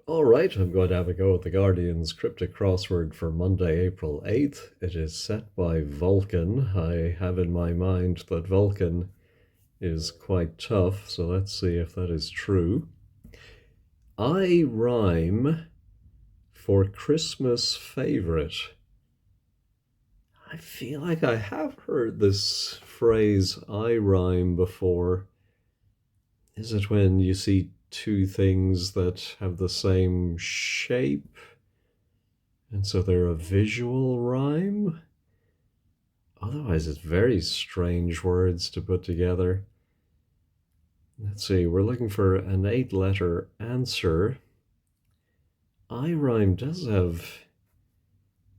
All right, I'm going to have a go at the Guardian's Cryptic Crossword for Monday, April 8th. It is set by Vulcan. I have in my mind that Vulcan is quite tough, so let's see if that is true. I rhyme for Christmas favorite. I feel like I have heard this phrase I rhyme before. Is it when you see two things that have the same shape? And so they're a visual rhyme? Otherwise, it's very strange words to put together. Let's see, we're looking for an 8-letter answer. I rhyme does have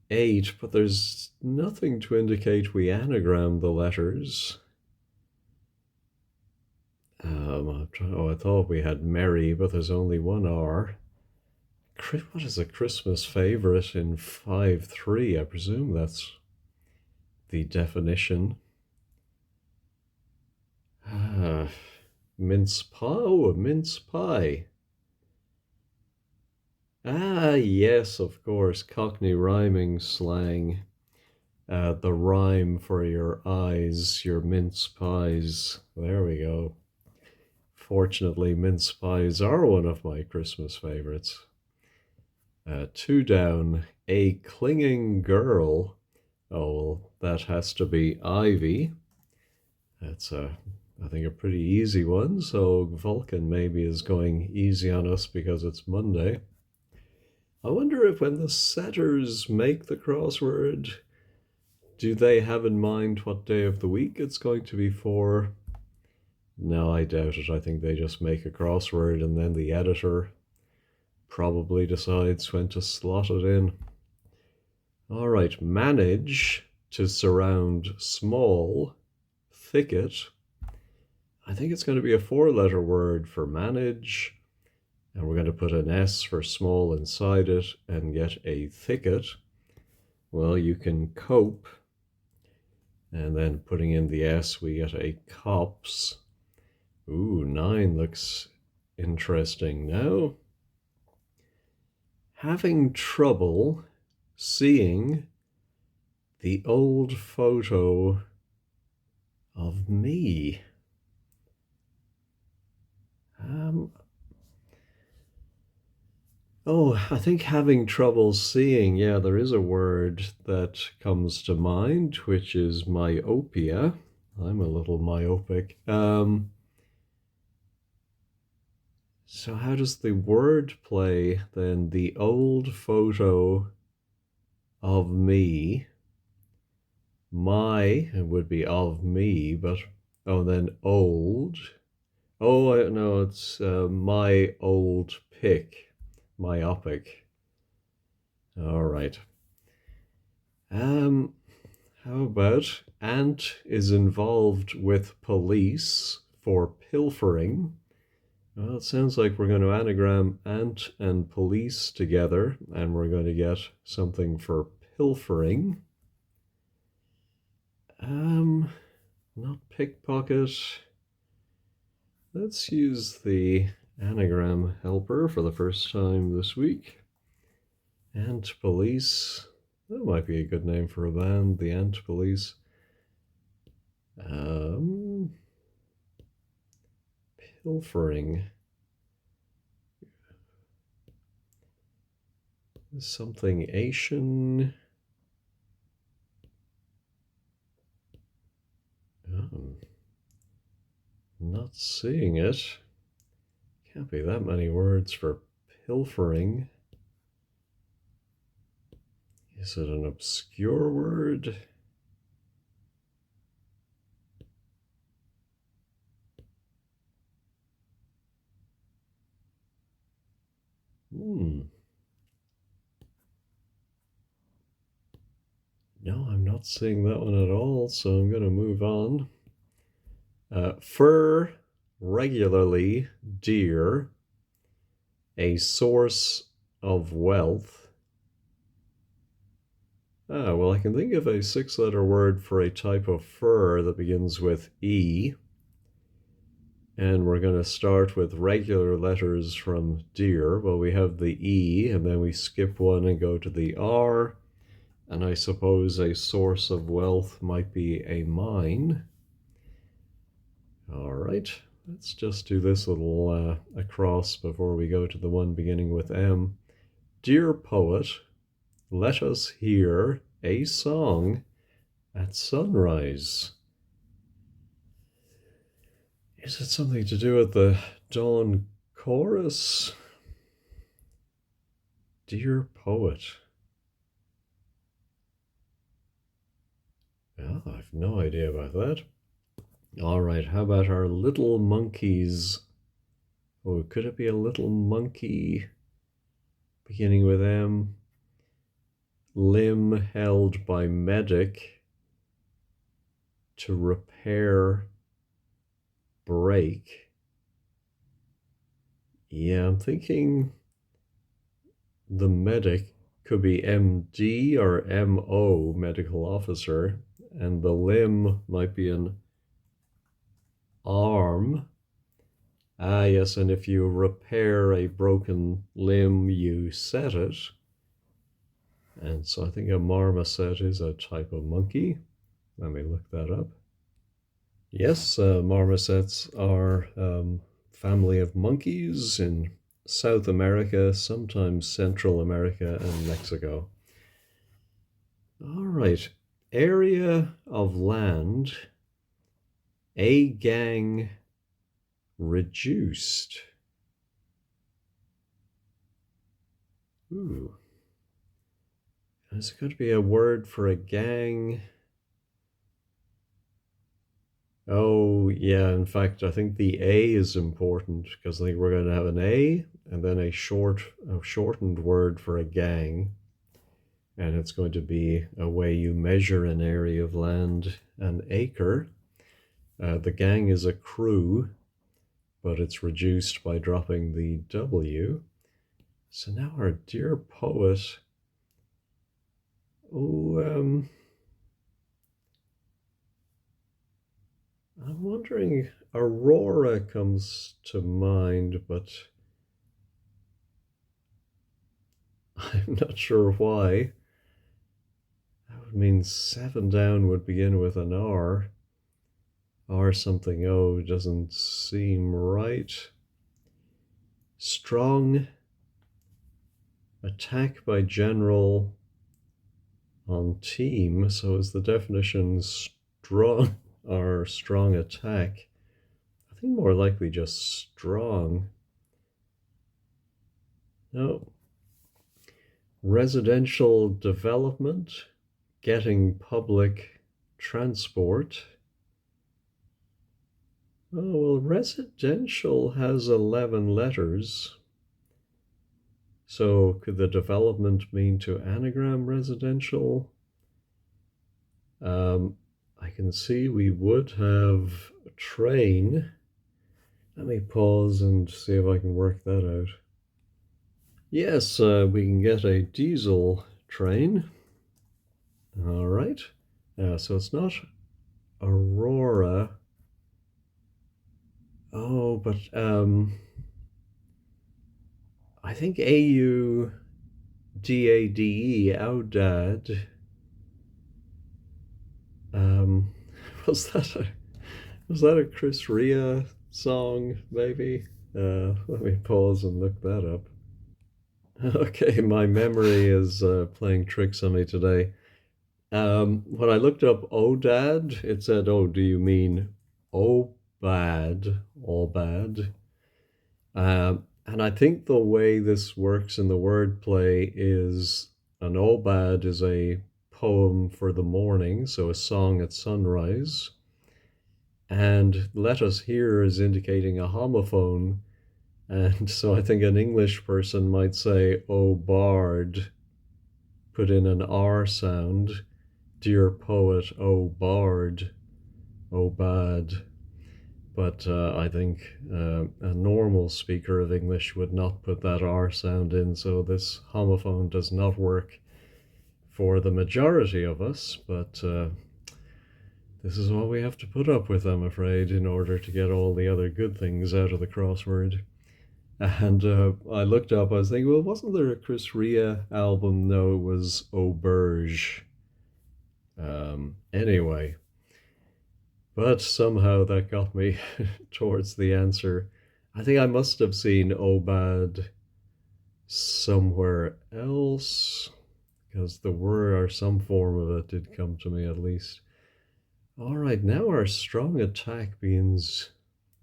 8, but there's nothing to indicate we anagram the letters. I thought we had merry, but there's only one R. What is a Christmas favorite in 5-3? I presume that's the definition. Mince pie? Oh, a mince pie. Yes, of course. Cockney rhyming slang. The rhyme for your eyes, your mince pies. There we go. Fortunately, mince pies are one of my Christmas favorites. 2 down. A clinging girl. Oh, well, that has to be Ivy. That's I think a pretty easy one. So Vulcan maybe is going easy on us because it's Monday. I wonder if when the setters make the crossword, do they have in mind what day of the week it's going to be for? No, I doubt it. I think they just make a crossword and then the editor probably decides when to slot it in. All right, manage to surround small thicket. I think it's going to be a 4-letter word for manage. And we're going to put an S for small inside it and get a thicket. Well, you can cope. And then putting in the S, we get a copse. Ooh, 9 looks interesting now. Having trouble seeing the old photo of me. I think having trouble seeing, yeah, there is a word that comes to mind, which is myopia. I'm a little myopic. So how does the word play then? The old photo of me. My, it would be of me, but, then old. Oh, no, it's my old pic. Myopic. All right. How about Ant is involved with police for pilfering? Well, it sounds like we're going to anagram ant and police together, and we're going to get something for pilfering. Not pickpocket. Let's use the anagram helper for the first time this week. Ant Police. That might be a good name for a band, the Ant Police. Pilfering. Something Asian. Not seeing it. Can't be that many words for pilfering. Is it an obscure word? No, I'm not seeing that one at all, so I'm going to move on. Fur, regularly, deer, a source of wealth. Well, I can think of a 6-letter word for a type of fur that begins with E. And we're going to start with regular letters from deer. Well, we have the E, and then we skip one and go to the R. And I suppose a source of wealth might be a mine. All right, let's just do this little across before we go to the one beginning with M. Dear poet, let us hear a song at sunrise. Is it something to do with the dawn chorus? Dear poet. Well, I've no idea about that. All right, how about our little monkeys? Oh, could it be a little monkey beginning with M? Limb held by medic to repair break. Yeah, I'm thinking the medic could be MD or MO, medical officer, and the limb might be an arm. Ah, yes, and if you repair a broken limb, you set it. And so I think a marmoset is a type of monkey. Let me look that up. Yes, marmosets are family of monkeys in South America, sometimes Central America and Mexico. All right, area of land, a gang reduced. Ooh. Is it going to be a word for a gang? Oh, yeah, in fact, I think the A is important because I think we're going to have an A and then a shortened word for a gang. And it's going to be a way you measure an area of land, an acre. The gang is a crew, but it's reduced by dropping the W. So now our dear poet, I'm wondering, Aurora comes to mind, but I'm not sure why. That would mean 7 down would begin with an R. R something O doesn't seem right. Strong attack by general on team. So is the definition strong or strong attack? I think more likely just strong. No. Residential development, getting public transport. Oh, well, residential has 11 letters. So could the development mean to anagram residential? I can see we would have a train. Let me pause and see if I can work that out. Yes, we can get a diesel train. All right. So it's not Aurora. Oh, but I think AUDADE, Audad. Was that a Chris Rea song, maybe? Let me pause and look that up. Okay, my memory is playing tricks on me today. When I looked up Odad, it said, "Oh, do you mean Obad? Obad?" And I think the way this works in the wordplay is an Obad is a poem for the morning, so a song at sunrise. And let us hear is indicating a homophone. And so I think an English person might say, "Oh, bard," put in an R sound. Dear poet, oh, bard, oh, bad. But I think a normal speaker of English would not put that R sound in, so this homophone does not work for the majority of us, but This is what we have to put up with, I'm afraid, in order to get all the other good things out of the crossword. And I looked up, I was thinking, well, wasn't there a Chris Rea album? No, it was Auberge. Anyway, but somehow that got me towards the answer. I think I must have seen Obad somewhere else because the word or some form of it did come to me at least. All right, now our strong attack begins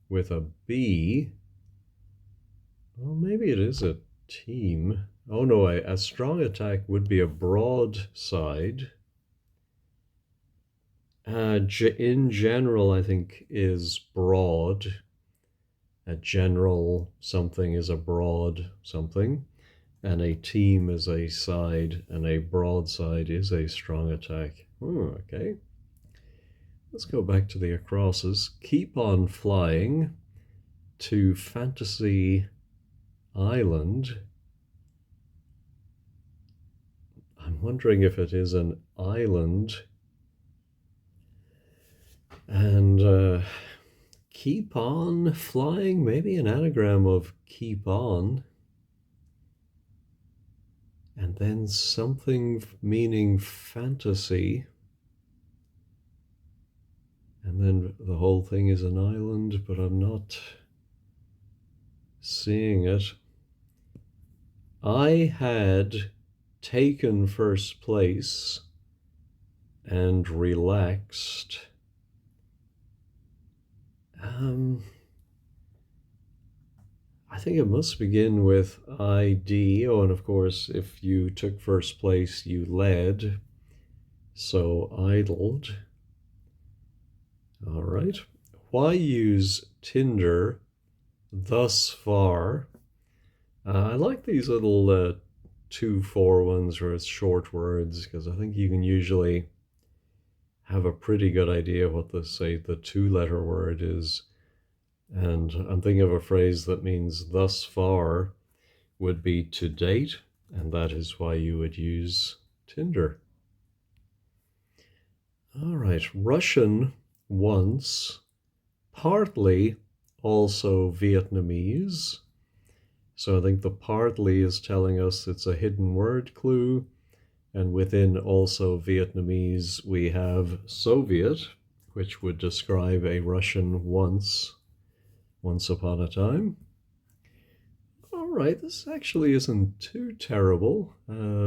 with a B. Well, maybe it is a team. Oh no, a strong attack would be a broadside. In general, I think is broad. A general something is a broad something, and a team is a side, and a broadside is a strong attack. Okay. Let's go back to the acrosses. Keep on flying to Fantasy Island. I'm wondering if it is an island. And keep on flying, maybe an anagram of keep on. And then something meaning fantasy. And then the whole thing is an island, but I'm not seeing it. I had taken first place and relaxed. I think it must begin with ID. Oh, and of course, if you took first place, you led. So idled. All right. Why use Tinder thus far? I like these little 2-4 ones where it's short words because I think you can usually have a pretty good idea what the 2-letter word is. And I'm thinking of a phrase that means thus far would be to date, and that is why you would use Tinder. All right, Russian once, partly also Vietnamese. So I think the partly is telling us it's a hidden word clue. And within also Vietnamese, we have Soviet, which would describe a Russian once upon a time. All right, this actually isn't too terrible.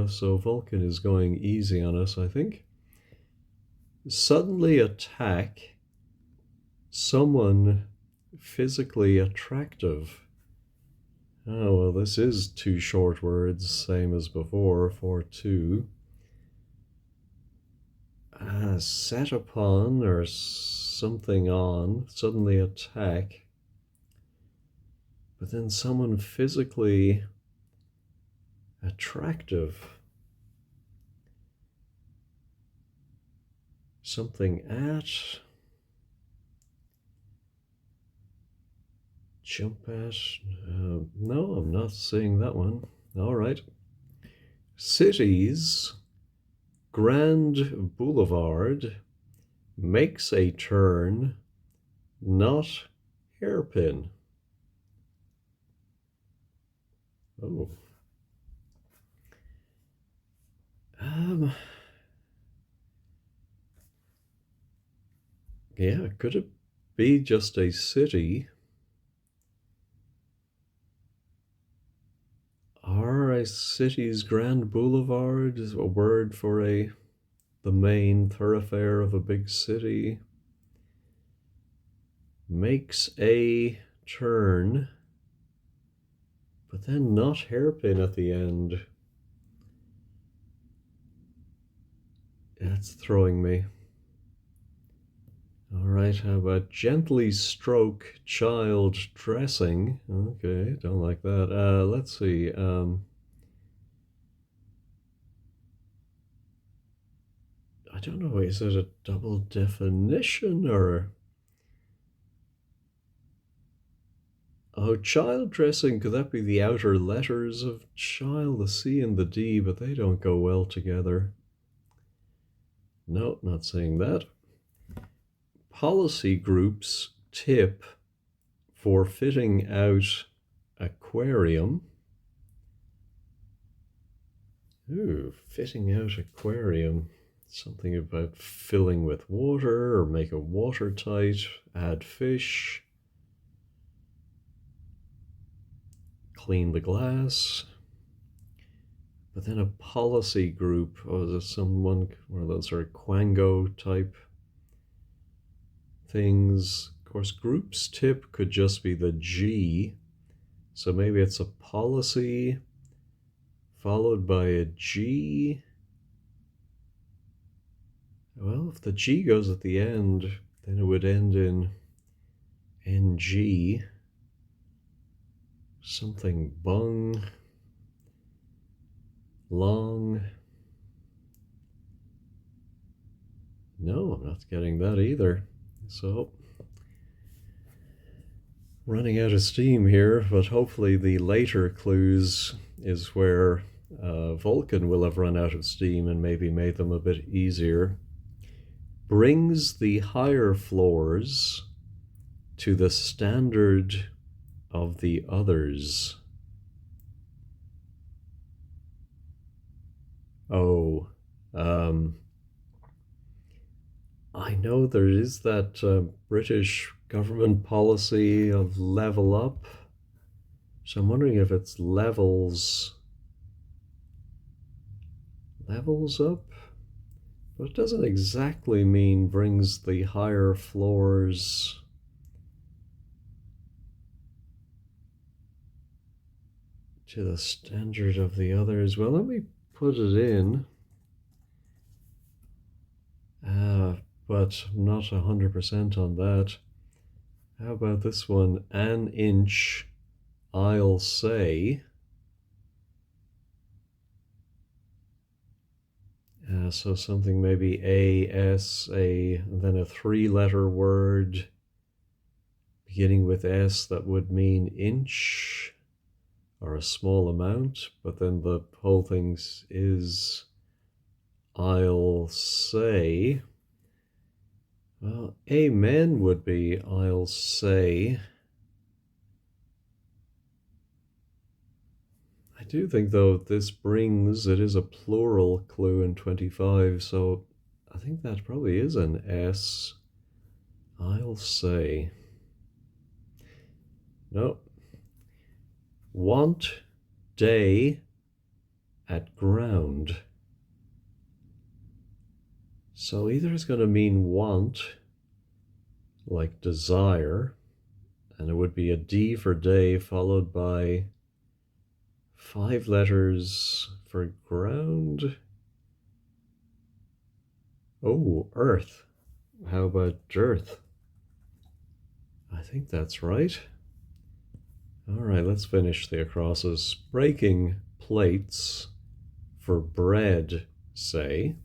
So Vulcan is going easy on us, I think. Suddenly attack someone physically attractive. Oh, well, this is 2 short words, same as before, for 2. Set upon or something on, suddenly attack. But then someone physically attractive. Something at. Jump at. No, I'm not seeing that one. All right. Cities. Grand Boulevard makes a turn, not hairpin. Oh. Yeah, could it be just a city? Are a city's Grand Boulevard is a word for the main thoroughfare of a big city? Makes a turn, but then not hairpin at the end. That's throwing me. All right, how about gently stroke child dressing? Okay, don't like that. Let's see. I don't know, is it a double definition or? Oh, child dressing, could that be the outer letters of child, the C and the D, but they don't go well together. No, not saying that. policy group's tip for fitting out aquarium. Ooh, fitting out aquarium. Something about filling with water or make it watertight, add fish, clean the glass. But then a policy group, is it someone, one of those sort of Quango type things? Of course, group's tip could just be the G, so maybe it's a policy followed by a G. Well, if the G goes at the end, then it would end in NG. Something bung. Long. No, I'm not getting that either. So, running out of steam here, but hopefully the later clues is where Vulcan will have run out of steam and maybe made them a bit easier. Brings the higher floors to the standard of the others. Oh, I know there is that British government policy of level up. So I'm wondering if it's levels up, but it doesn't exactly mean brings the higher floors to the standard of the others. Well, let me put it in, but I'm not 100% on that. How about this one? An inch, I'll say. So something maybe A, S, A, and then a three-letter word beginning with S that would mean inch or a small amount, but then the whole thing is I'll say. Well, amen would be I'll say. I do think, though, this brings, it is a plural clue in 25, so I think that probably is an S. I'll say. No. Want day at ground. So either it's going to mean want, like desire, and it would be a D for day followed by 5 letters for ground. Oh, earth. How about dearth? I think that's right. All right, let's finish the acrosses. Breaking plates for bread, say.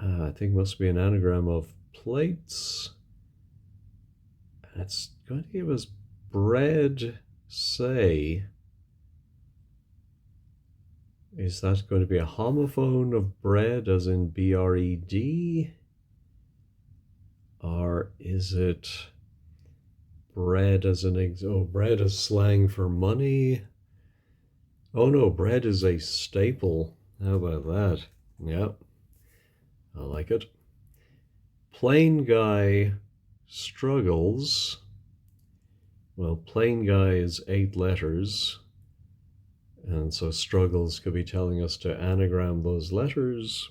I think must be an anagram of plates. And it's going to give us bread, say. Is that going to be a homophone of bread, as in B-R-E-D? Or is it bread as an bread is slang for money? Oh no, bread is a staple. How about that? Yep, I like it. Plain guy struggles. Well, plain guy is 8 letters. And so struggles could be telling us to anagram those letters.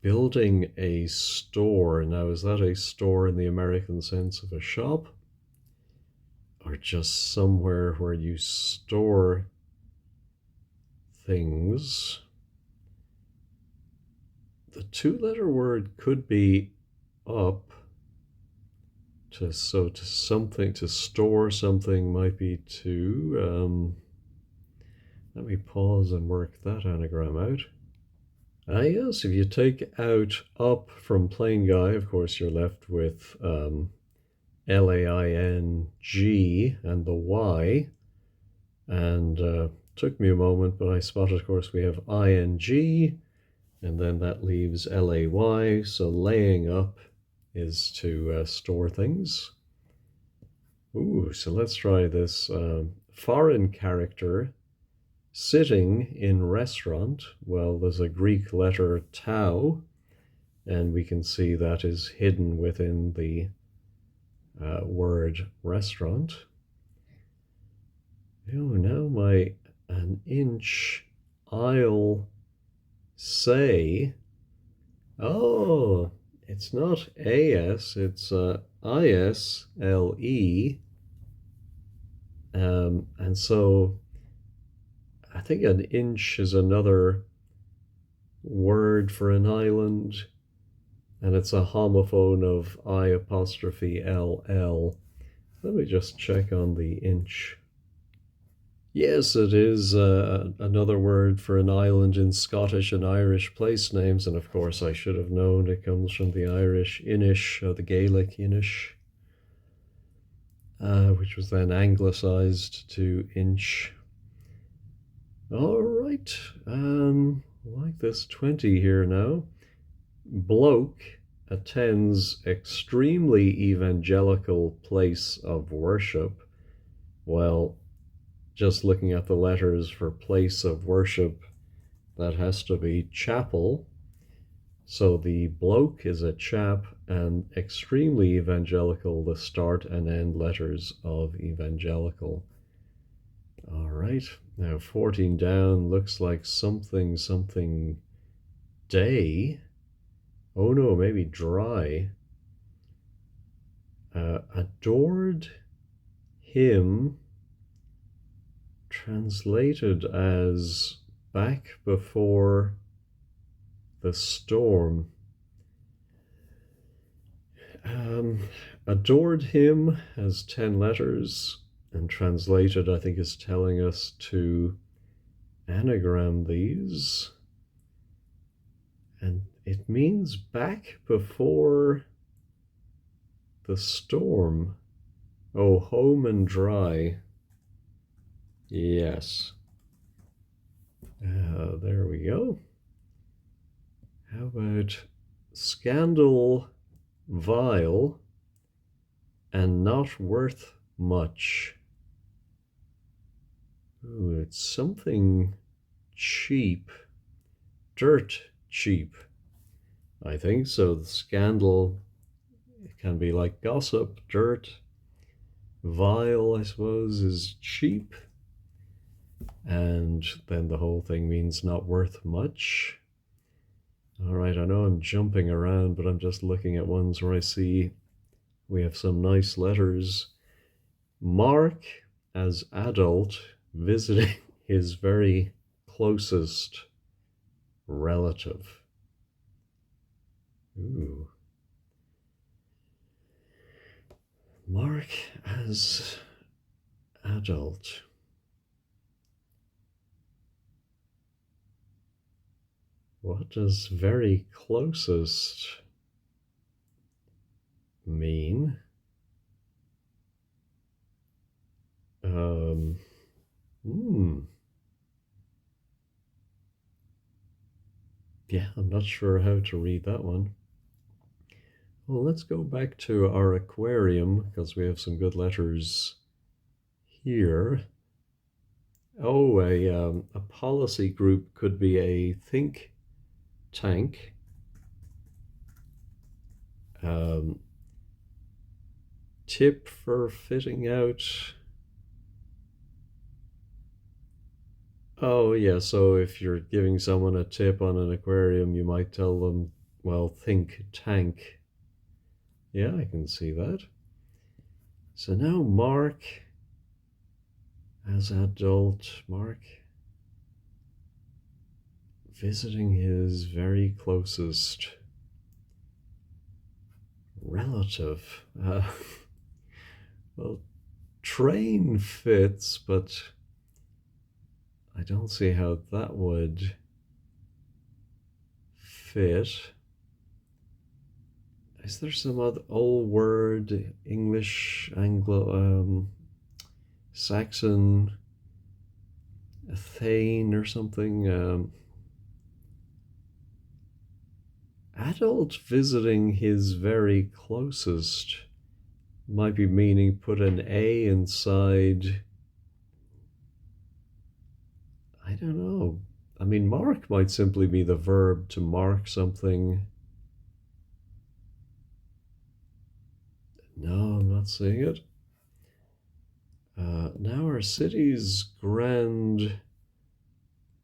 Building a store. Now, is that a store in the American sense of a shop? Or just somewhere where you store things? The 2-letter word could be up. To store something might be to. Let me pause and work that anagram out. Yes, if you take out up from plain guy, of course, you're left with L-A-I-N-G and the Y. And took me a moment, but I spotted, of course, we have I-N-G And then that leaves lay. So laying up is to store things. Ooh, so let's try this foreign character. Sitting in restaurant. Well, there's a Greek letter tau, and we can see that is hidden within the word restaurant. Oh, now an inch I'll say. Oh, it's not AS, it's ISLE. And so I think an inch is another word for an island, and it's a homophone of I apostrophe LL. Let me just check on the inch. Yes, it is another word for an island in Scottish and Irish place names, and of course I should have known it comes from the Irish Inish, or the Gaelic Inish, which was then anglicised to inch. All right, like this 20 here now. Bloke attends extremely evangelical place of worship. Well, just looking at the letters for place of worship, that has to be chapel. So the bloke is a chap, and extremely evangelical, the start and end letters of evangelical. All right, now 14 down looks like something day. Oh no, maybe dry. Adored him, translated as back before the storm. Adored him has 10 letters, and translated, I think, is telling us to anagram these. And it means back before the storm. Oh, home and dry. Yes. There we go. How about scandal vile and not worth much? Ooh, it's something cheap. Dirt cheap, I think. So the scandal, it can be like gossip. Dirt. Vile, I suppose, is cheap. And then the whole thing means not worth much. All right, I know I'm jumping around, but I'm just looking at ones where I see we have some nice letters. Mark as adult visiting his very closest relative. Ooh. Mark as adult. What does very closest mean? Yeah, I'm not sure how to read that one. Well, let's go back to our aquarium because we have some good letters here. Oh, a policy group could be a think tank. Tip for fitting out. Oh, yeah, so if you're giving someone a tip on an aquarium, you might tell them, well, think tank. Yeah, I can see that. So now Mark as adult, Mark visiting his very closest relative. Well, train fits, but I don't see how that would fit. Is there some other old word, English, Anglo, Saxon, a thane or something? Adult visiting his very closest might be meaning put an A inside. I don't know. I mean, mark might simply be the verb to mark something. No, I'm not seeing it. Now our city's grand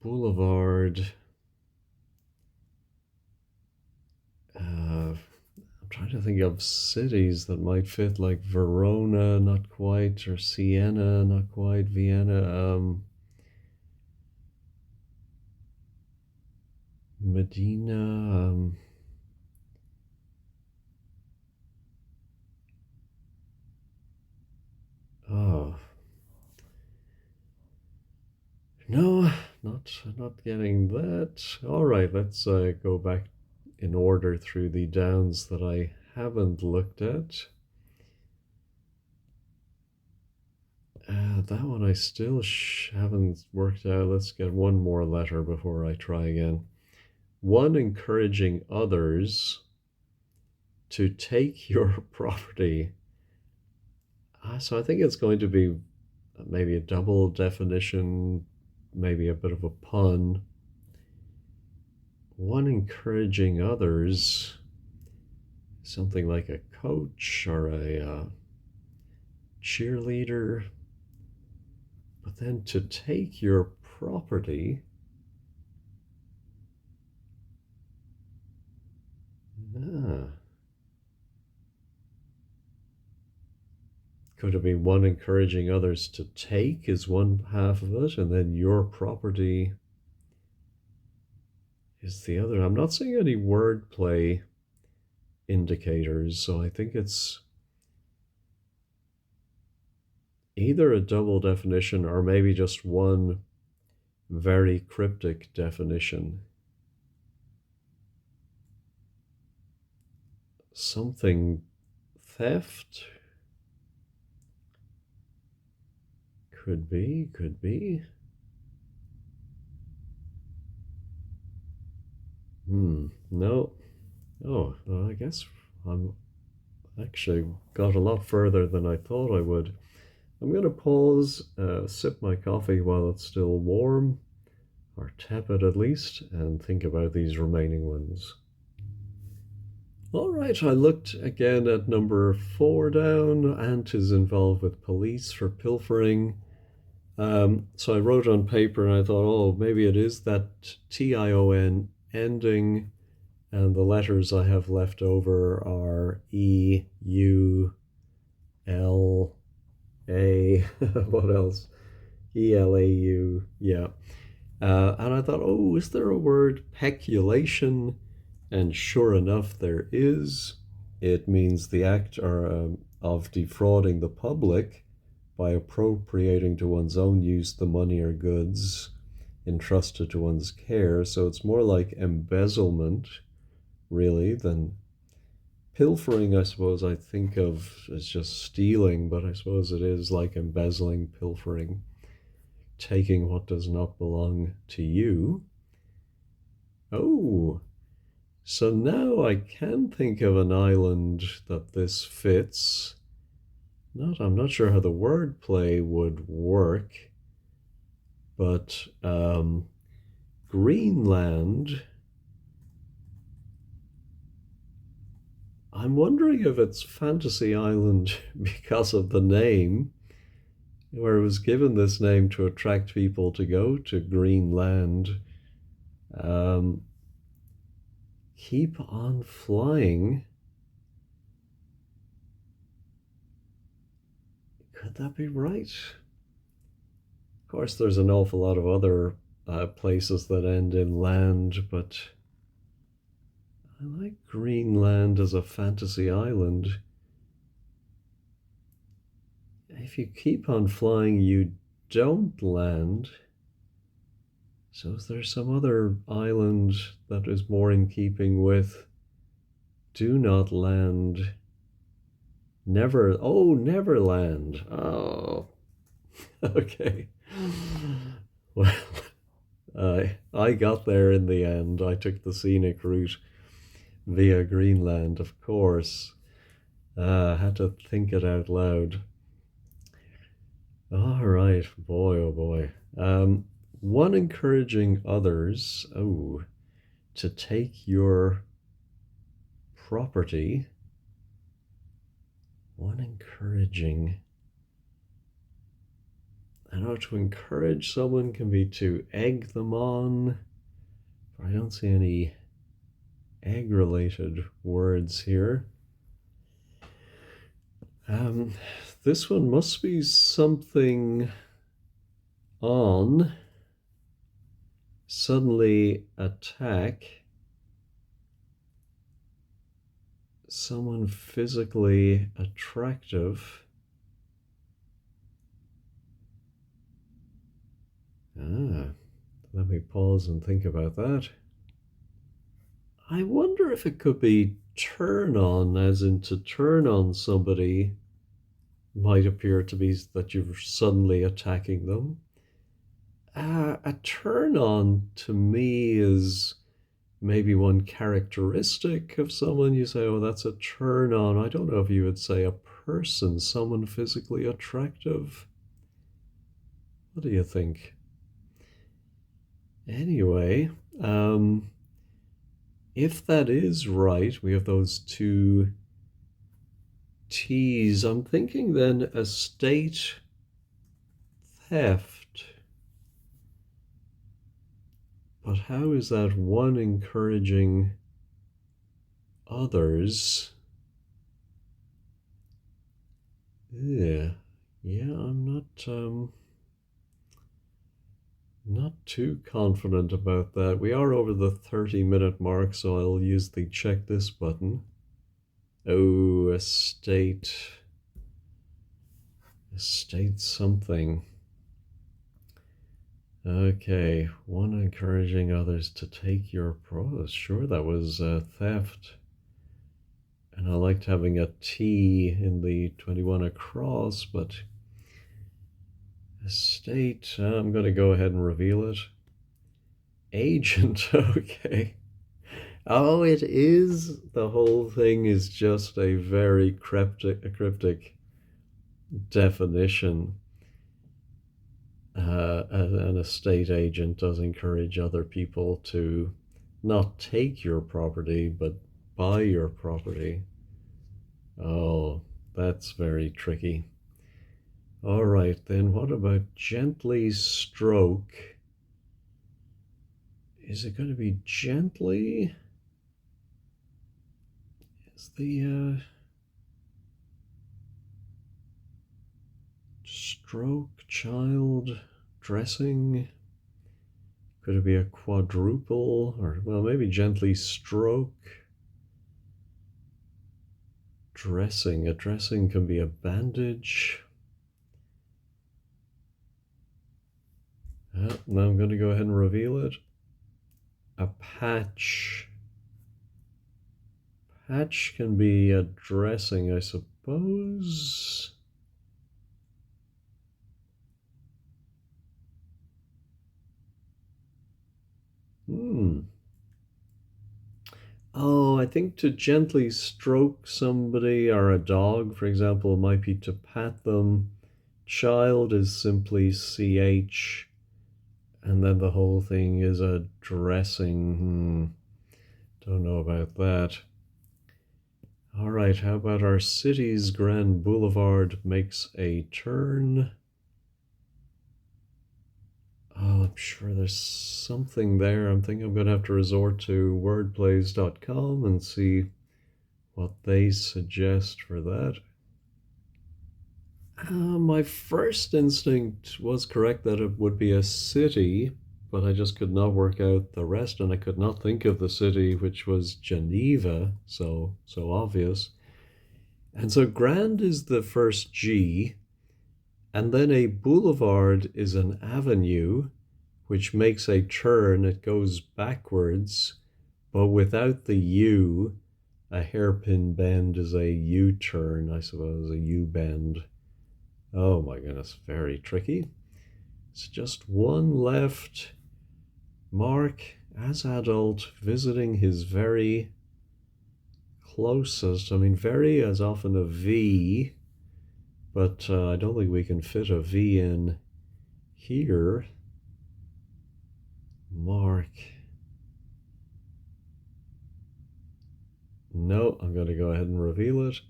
boulevard. I'm trying to think of cities that might fit, like Verona, not quite, or Siena, not quite, Vienna, Medina. Oh no, not getting that. All right, let's go back in order through the downs that I haven't looked at. That one I still haven't worked out. Let's get one more letter before I try again. One encouraging others to take your property. So I think it's going to be maybe a double definition, maybe a bit of a pun. One encouraging others, something like a coach or a cheerleader. But then to take your property, ah, could it be one encouraging others to take is one half of it, and then your property is the other? I'm not seeing any wordplay indicators, so I think it's either a double definition or maybe just one very cryptic definition. Something theft? Could be, could be. No. Oh, well, I guess I'm actually got a lot further than I thought I would. I'm going to pause, sip my coffee while it's still warm, or tepid at least, and think about these remaining ones. All right, I looked again at number 4 down. Ant is involved with police for pilfering. So I wrote on paper and I thought, oh, maybe it is that TION ending, and the letters I have left over are E, U, L, A, what else? ELAU, yeah. And I thought, oh, is there a word peculation? And sure enough, there is. It means the act of defrauding the public by appropriating to one's own use the money or goods entrusted to one's care. So it's more like embezzlement, really, than pilfering. I suppose I think of as just stealing, but I suppose it is like embezzling, pilfering, taking what does not belong to you. Oh, so now I can think of an island that this fits. I'm not sure how the wordplay would work, but Greenland. I'm wondering if it's Fantasy Island because of the name, where it was given this name to attract people to go to Greenland. Keep on flying. Could that be right? Of course, there's an awful lot of other places that end in land, but I like Greenland as a fantasy island. If you keep on flying, you don't land. So is there some other island that is more in keeping with do not land? Neverland. Oh, okay. Well, I got there in the end. I took the scenic route. via Greenland, of course. Had to think it out loud. All right, boy, oh boy. One encouraging others, to take your property. One encouraging. I know to encourage someone can be to egg them on, but I don't see any egg related words here. Um, this one must be something on. Suddenly attack someone physically attractive. Let me pause and think about that. I wonder if it could be turn on, as in to turn on somebody might appear to be that you're suddenly attacking them. A turn on to me is maybe one characteristic of someone. You say, oh, that's a turn on. I don't know if you would say a person, someone physically attractive. What do you think? Anyway, if that is right, we have those two T's. I'm thinking then estate theft. But how is that one encouraging others? Yeah, I'm not too confident about that. We are over the 30-minute mark, so I'll use the check this button. Oh, estate something. Okay, one encouraging others to take your pros. Sure, that was theft. And I liked having a T in the 21 across, but estate, I'm going to go ahead and reveal it. Agent, okay. Oh, it is. The whole thing is just a very cryptic definition. An estate agent does encourage other people to not take your property, but buy your property. Oh, that's very tricky. All right, then what about gently stroke? Is it going to be gently? Is the stroke child dressing? Could it be a quadruple? Or, well, maybe gently stroke. Dressing. A dressing can be a bandage. Now I'm going to go ahead and reveal it. A patch. Patch can be a dressing, I suppose. Oh, I think to gently stroke somebody or a dog, for example, might be to pat them. Child is simply CH, and then the whole thing is a dressing. Don't know about that. All right, how about our city's grand boulevard makes a turn? Oh, I'm sure there's something there. I'm thinking I'm going to have to resort to wordplays.com and see what they suggest for that. My first instinct was correct that it would be a city, but I just could not work out the rest, and I could not think of the city, which was Geneva, so obvious. And so grand is the first G, and then a boulevard is an avenue, which makes a turn. It goes backwards, but without the U, a hairpin bend is a U-turn, I suppose, a U-bend. Oh my goodness, very tricky. It's just one left. Mark, as adult, visiting his very closest. I mean, very is often a V, but I don't think we can fit a V in here. Mark. No, I'm going to go ahead and reveal it.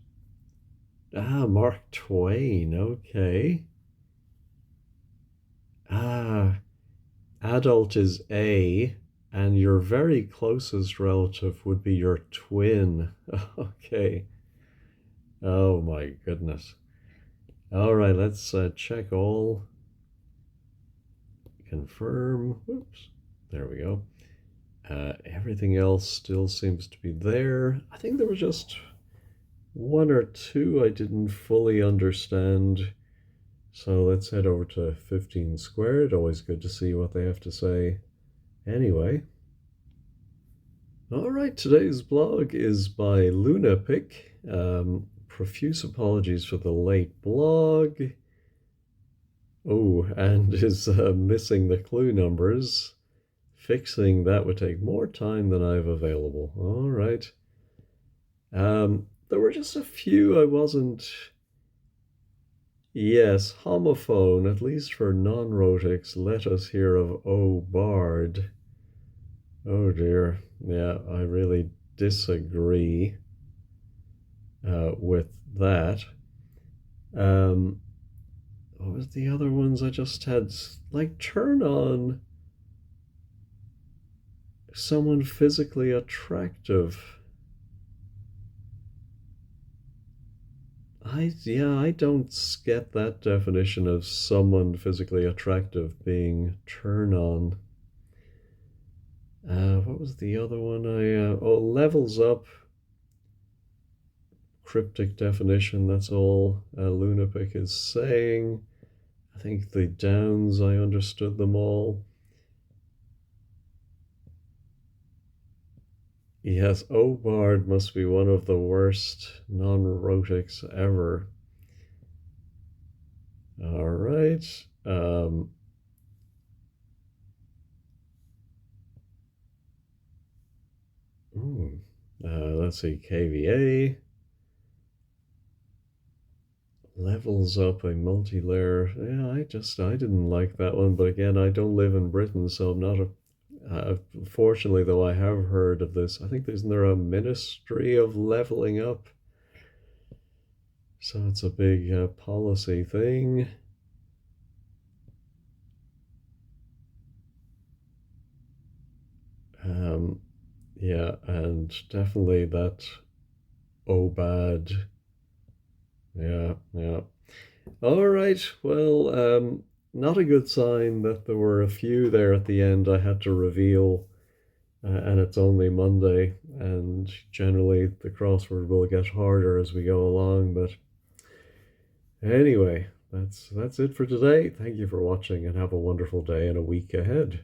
Ah, Mark Twain. Okay. Ah, adult is A, and your very closest relative would be your twin. Okay. Oh my goodness. All right, let's check all. Confirm. Oops. There we go. Everything else still seems to be there. I think there was just one or two I didn't fully understand. So let's head over to 15 squared. Always good to see what they have to say. Anyway. All right, today's blog is by Lunapic. Profuse apologies for the late blog. Oh, and is missing the clue numbers. Fixing that would take more time than I have available. All right. There were just a few I wasn't. Yes, homophone, at least for non-rhotics. Let us hear of O Bard. Oh dear. Yeah, I really disagree with that. What was the other ones I just had? Like, turn on someone physically attractive. I don't get that definition of someone physically attractive being turn on. What was the other one? Oh, levels up. Cryptic definition. That's all Lunapic is saying. I think the downs, I understood them all. Yes, Obard must be one of the worst non-rhotics ever. All right. Let's see, KVA. Levels up a multi-layer. Yeah, I didn't like that one, but again, I don't live in Britain, so I'm not a fortunately, though, I have heard of this. I think isn't there a ministry of leveling up? So it's a big policy thing. Yeah, and definitely that OBAD. Yeah, yeah. All right. Well, not a good sign that there were a few there at the end I had to reveal, and it's only Monday, and generally the crossword will get harder as we go along. But anyway, that's it for today. Thank you for watching, and have a wonderful day and a week ahead.